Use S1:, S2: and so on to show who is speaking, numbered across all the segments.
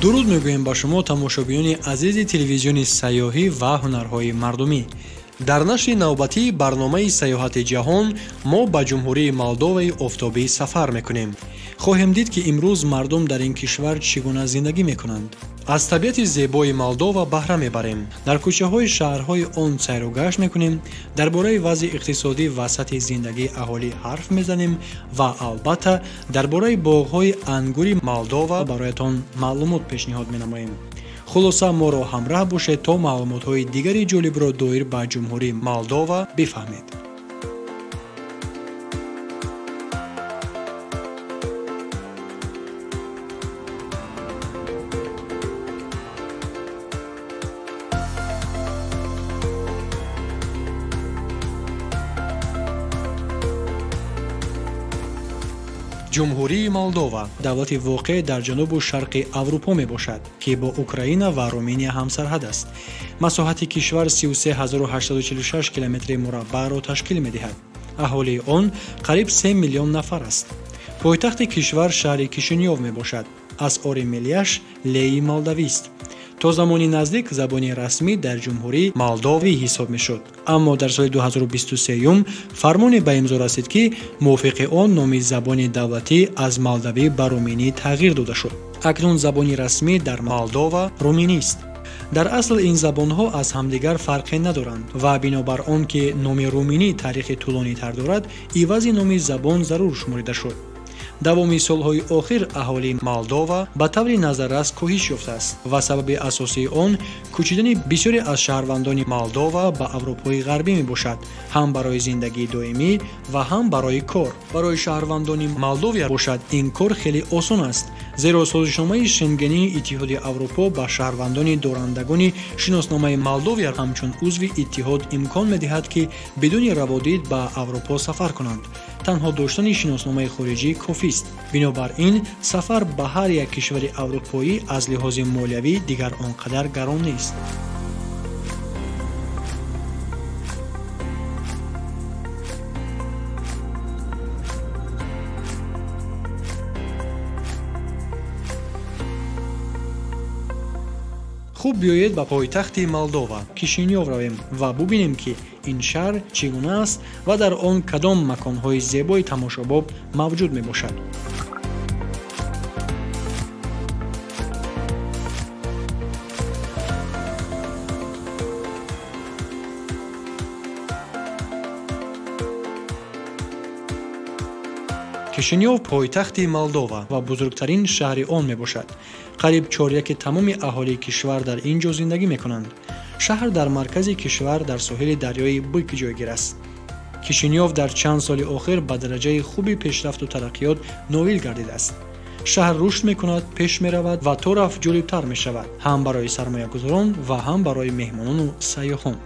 S1: дуруд мегӯем ба шумо тамошобиёни азизи телевизиони сайёҳӣ ва ҳунарҳои мардумӣ. дар нашри навбатии барномаи сайёҳати ҷаҳон мо ба ҷумҳурии Молдоваи офтобӣ сафар мекунем. хоҳем дид ки имрӯз мардум дар ин кишвар чӣ гуна зиндагӣ мекунанд. аз табиати зебои Молдова баҳра мебарем. дар кӯчаҳои шаҳрҳои он сайру гашт мекунем, дар бораи вазъи иқтисодӣ ва сатҳи зиндагии аҳолӣ ҳарф мезанем ва албатта дар бораи боғҳои ангури Молдова бароятон маълумот пешниҳод менамоем. хулоса моро ҳамроҳ бошед то маълумотҳои дигари ҷолибро доир ба ҷумҳурии Молдова бифаҳмед. ҷумҳурии Молдова давлати воқеъ дар ҷанубу шарқи Аврупо мебошад, ки бо Украина ва Руминия ҳамсарҳад аст. масоҳати кишвар 33846 километри мураббаъро ташкил медиҳад. аҳолии он қариб 3 миллион нафар аст. пойтахти кишвар шаҳри Кишинёв мебошад. асъори миллияш леи молдавист. то замони наздик забони расмӣ дар ҷумҳурии Молдовӣ ҳисоб мешуд. аммо дар соли 2023 фармоне ба имзо расид, ки мувофиқи он номи забони давлатӣ аз молдавӣ ба руминӣ тағйир дода шуд. акнун забони расмӣ дар Молдова руминист. дар асл ин забонҳо аз ҳамдигар фарқе надоранд ва бинобар он ки номи руминӣ таърихи тӯлонитар дорад, ивази номи забон зарур шуморида шуд. давоми солҳои охир аҳолии Молдова ба таври назаррас коҳиш ёфтааст ва сабаби асосии он кӯчидани бисёре аз шаҳрвандони Молдова ба Аврупои ғарбӣ мебошад, ҳам барои зиндагии доимӣ ва ҳам барои кор. барои шаҳрвандони Молдовия бошад ин кор хеле осон аст, зеро созишномаи Шенгении Иттиҳоди Аврупо ба шаҳрвандони дорандагони шиносномаи Молдовия ҳамчун узви иттиҳод имкон медиҳад, ки бидуни раводид ба Аврупо сафар kunанд. танҳо доштани шиносномаи хориҷӣ кофист. бинобар ин сафар ба ҳар як кишвари аврупоӣ аз лиҳози молиявӣ дигар он қадар гарон нест. хуб биёед ба пойтахти Молдова Кишинёв равем ва бубинем ки ин шаҳр чӣ гуна аст ва дар он кадом маконҳои зебои тамошобоб мавҷуд мебошад. кишинёв пойтахти Молдова ва бузургтарин шаҳри он мебошад. қариб 4/1 тамоми аҳолии кишвар дар ин ҷо зиндагӣ мекунанд. шаҳр дар маркази кишвар дар соҳили дарёи Бык ҷойгир аст. кишинёв дар чанд соли охир ба дараҷаи хуби пешрафту тараққиёт ноил гардидааст. шаҳр рушд мекунад, пеш меравад ва то рафт ҷолибтар мешавад, ҳам барои сармоягузорон ва ҳам барои меҳмонону сайёҳон.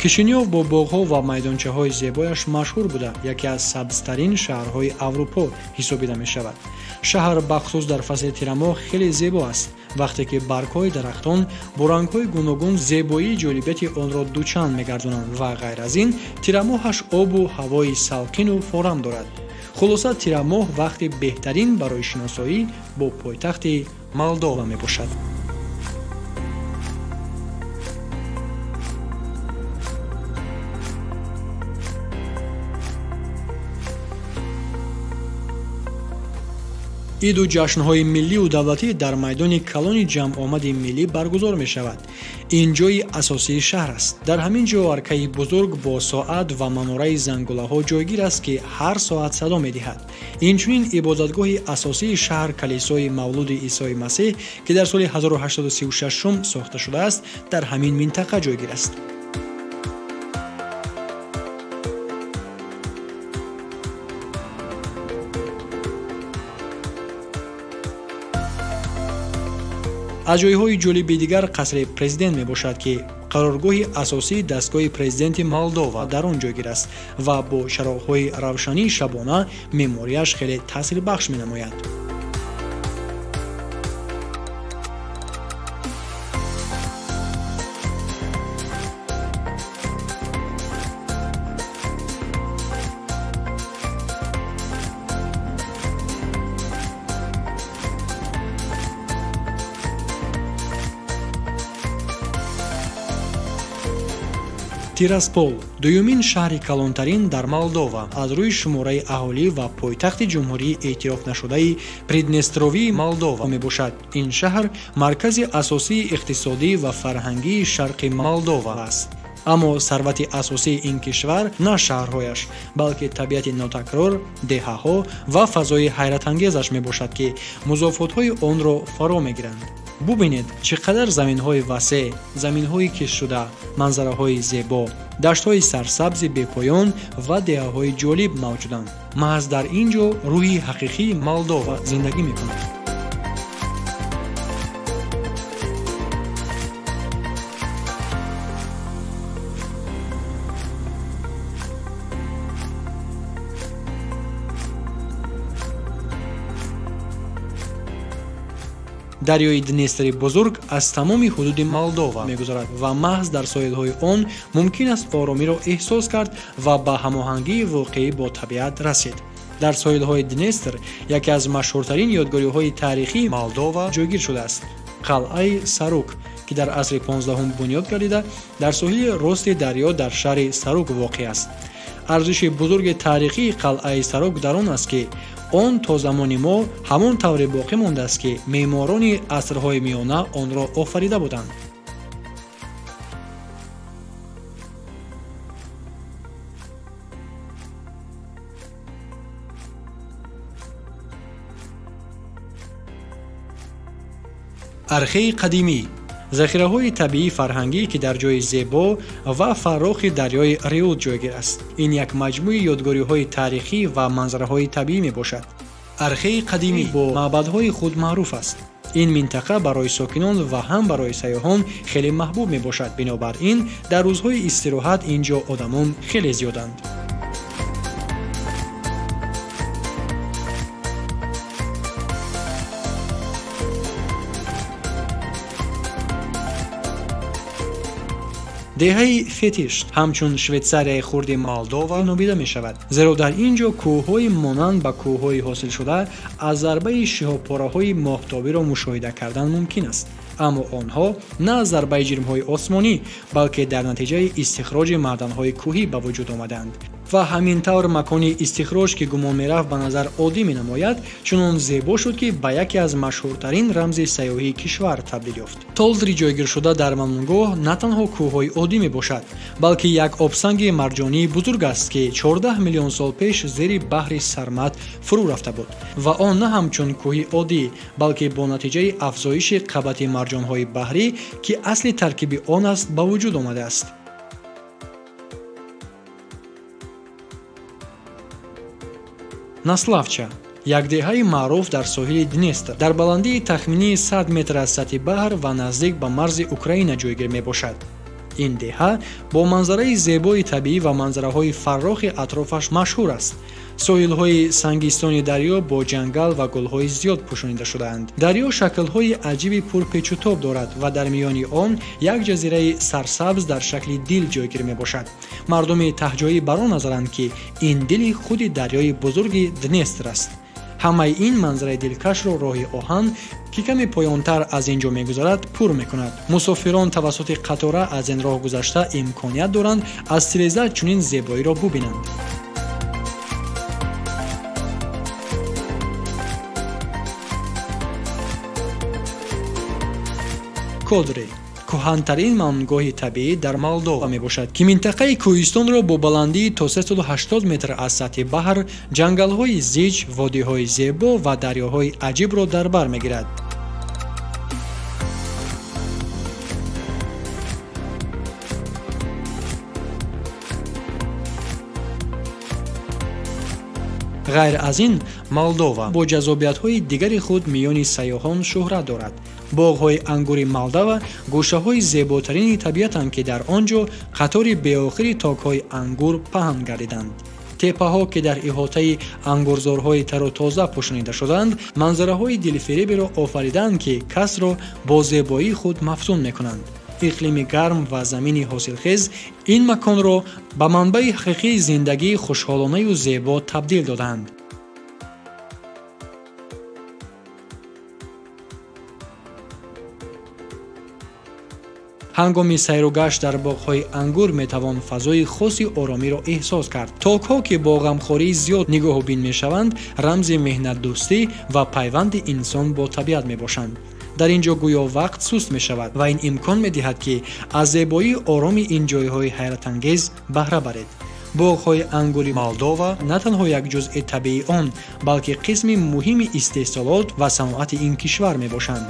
S1: кишинёв бо боғҳо ва майдончаҳои зебояш машҳур буда, яке аз сабзтарин шаҳрҳои Аврупо ҳисобида мешавад. шаҳр бахусус дар фасли тирамоҳ хеле зебо аст, вақте ки баргҳои дарахтон бо рангҳои гуногун зебоии ҷолибияти онро дучанд мегардонанд ва ғайр аз ин тирамоҳаш обу ҳавои салқину форам дорад. хулоса тирамоҳ вақти беҳтарин барои шиносоӣ бо пойтахти Молдова мебошад. иду ҷашнҳои миллию давлатӣ дар майдони калони ҷамъомади миллӣ баргузор мешавад. ин ҷои асосии шаҳр аст. дар ҳамин ҷо аркаи бузург бо соат ва манораи зангулаҳо ҷойгир аст, ки ҳар соат садо медиҳад. инчунин ибодатгоҳи асосии шаҳр калисои мавлуди исои масеҳ, ки дар соли 1836 сохта шудааст, дар ҳамин минтақа ҷойгир аст. аз ҷойҳои ҷолиби дигар қасри президент мебошад, ки қароргоҳи асосии дастгоҳи президенти Молдова дар он ҷойгир аст ва бо чароғҳои равшании шабона меъморияш хеле таъсирбахш менамояд. Тираспол дуюмин шаҳри калонтарин дар Молдова аз рӯи шумораи аҳолӣ ва пойтахти ҷумҳурии эътирофнашудаи Приднестровии Молдова мебошад. Ин шаҳр маркази асосии иқтисодӣ ва фарҳангии шарқи Молдова аст. аммо сарвати асосии ин кишвар на шаҳрҳояш, балки табиати нотакрор, деҳаҳо ва фазои ҳайратангезаш мебошад, ки музофотҳои онро фаро мегиранд. бубинед чӣ қадар заминҳои васеъ, заминҳои кишшуда, манзараҳои зебо, даштҳои сарсабзи бепоён ва деҳаҳои ҷолиб мавҷуданд. маҳз дар ин ҷо рӯҳи ҳақиқии Молдова зиндагӣ мекунад. дарёи Днестри бузург аз тамоми ҳудуди Молдова мегузарад ва маҳз дар соҳилҳои он мумкин аст оромиро эҳсос кард ва ба ҳамоҳангии воқеӣ бо табиат расид. дар соҳилҳои Днестр яке аз машҳуртарин ёдгориҳои таърихии Молдова ҷойгир шудааст. қалъаи Сарук, ки дар асри 15 бунёд гардида, дар соҳили рости дарё дар шаҳри Сарук воқеъ аст. арзиши бузурги таърихии қалъаи Сарук дар он аст, ки он то замони мо ҳамон тавре боқӣ мондааст, ки меъморони асрҳои миёна онро офарида буданд. археи қадимӣ захираҳои табиии фарҳангӣ, ки дар ҷои зебо ва фаррохи дарёи Реуд ҷойгир аст. ин як маҷмӯи ёдгориҳои таърихӣ ва манзараҳои табиӣ мебошад. археи қадимӣ бо маъбадҳои худ маъруф аст. ин минтақа барои сокинон ва ҳам барои сайёҳон хеле маҳбуб мебошад. бинобар ин дар рӯзҳои истироҳат ин ҷо одамон хеле зиёданд. деҳаи Фетишт ҳамчун Швейтсарияи хурди Молдова номида мешавад, зеро дар ин ҷо кӯҳҳои монанд ба кӯҳҳои ҳосилшуда аз зарбаи шиҳобпораҳои моҳтобиро мушоҳида кардан мумкин аст. аммо онҳо на аз зарбаи ҷирмҳои осмонӣ, балки дар натиҷаи истихроҷи маъданҳои кӯҳӣ ба вуҷуд омаданд. ва ҳамин тавр макони истихроҷ, ки гумон мерафт ба назар оддӣ менамояд, чунон зебо шуд, ки ба яке аз машҳуртарин рамзи сайёҳии кишвар табдил ёфт. толдри ҷойгиршуда дар мамнугоҳ на танҳо кӯҳҳои оддӣ мебошад, балки як обсанги марҷонии бузург аст, ки 14 миллион сол пеш зери баҳри Сармат фурӯ рафта буд ва он на ҳамчун кӯҳи оддӣ, балки бо натиҷаи афзоиши қабати марҷонҳои баҳрӣ, ки асли таркиби он аст, ба вуҷуд омадааст. Наславча як деҳаи маъруф дар соҳили Днестр дар баландии тахминии 100 метр аз сатҳи баҳр ва наздик ба марзи Украина ҷойгир мебошад. ин деҳа бо манзараи зебои табиӣ ва манзараҳои фаррохи атрофаш машҳур аст. соҳилҳои сангистони дарё бо ҷангал ва гулҳои зиёд пӯшонида шудаанд. дарё шаклҳои аҷиби пурпечутоб дорад ва дар миёни он як ҷазираи сарсабз дар шакли дил ҷойгир мебошад. мардуми таҳҷоӣ бар он назаранд, ки ин дили худи дарёи бузурги Днестр аст. ҳамаи ин манзараи дилкашро роҳи оҳан, ки каме поёнтар аз ин ҷо мегузарад, пур мекунад. мусофирон тавассути қатора аз ин роҳ гузашта имконият доранд аз тиреза чунин зебоиро бубинанд. кодре кӯҳантарин мамнугоҳи табиӣ дар Молдова мебошад, ки минтақаи кӯҳистонро бо баландии то 380 метр аз сатҳи баҳр, ҷангалҳои зич, водиҳои зебо ва дарёҳои аҷибро дар бар мегирад. ғайр аз ин, Молдова бо ҷазобиятҳои дигари худ миёни сайёҳон шӯҳрат дорад. боғҳои ангури Молдова гӯшаҳои зеботарини табиатанд, ки дар он ҷо қатори беохири токҳои ангур паҳн гардиданд. теппаҳо, ки дар иҳотаи ангурзорҳои тару тоза пӯшонида шудаанд, манзараҳои дилфиреберо офариданд, ки касро бо зебоии худ мафтун мекунанд. иқлими гарм ва замини ҳосилхез ин маконро ба манбаи ҳақиқии зиндагии хушҳолонаю зебо табдил доданд. ҳангоми сайру гашт дар боғҳои ангур метавон фазои хоси оромиро эҳсос кард. токҳо, ки бо ғамхории зиёд нигоҳубин мешаванд, рамзи меҳнатдӯстӣ ва пайванди инсон бо табиат мебошанд. дар ин ҷо гӯё вақт суст мешавад ва ин имкон медиҳад, ки аз зебоии ороми ин ҷойҳои ҳайратангез баҳра баред. боғҳои ангури Молдова на танҳо як ҷузъи табиии он, балки қисми муҳими истеҳсолот ва саноати ин кишвар мебошанд.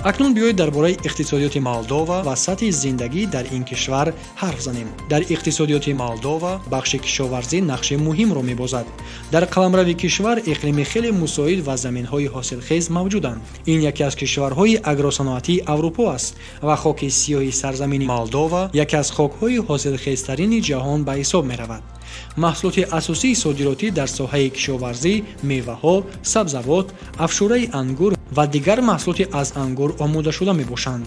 S1: акнун биёед дар бораи иқтисодиёти Молдова ва сатҳи зиндагӣ дар ин кишвар ҳарф занем. дар иқтисодиёти Молдова бахши кишоварзӣ нақши муҳимро мебозад. дар қаламрави кишвар иқлими хеле мусоид ва заминҳои ҳосилхез мавҷуданд. ин яке аз кишварҳои агросаноатии Аврупо аст ва хоки сиёҳи сарзамини Молдова яке аз хокҳои ҳосилхезтарини ҷаҳон ба ҳисоб меравад. маҳсулоти асосии содиротӣ дар соҳаи кишоварзӣ, меваҳо, сабзавот, афшураи ангур ва дигар маҳсулоти аз ангур омодашуда мебошанд.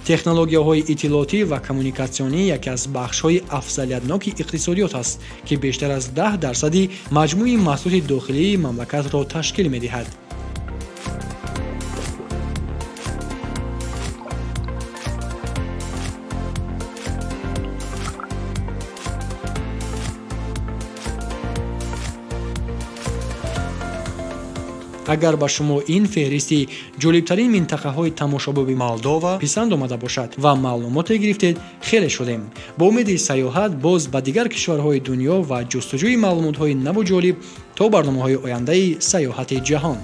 S1: технологияҳои иттилоотӣ ва коммуникатсионӣ яке аз бахшҳои афзалиятноки иқтисодиёт аст, ки бештар аз 10% маҷмӯи маҳсулоти дохилии мамлакатро ташкил медиҳад. агар ба шумо ин феҳристи ҷолибтарин минтақаҳои тамошобоби Молдова писанд омада бошад ва маълумоте гирифтед, хеле шудем. бо умеди сайёҳат боз ба дигар кишварҳои дунё ва ҷустуҷӯи маълумотҳои наву ҷолиб то барномаҳои ояндаи сайёҳати ҷаҳон.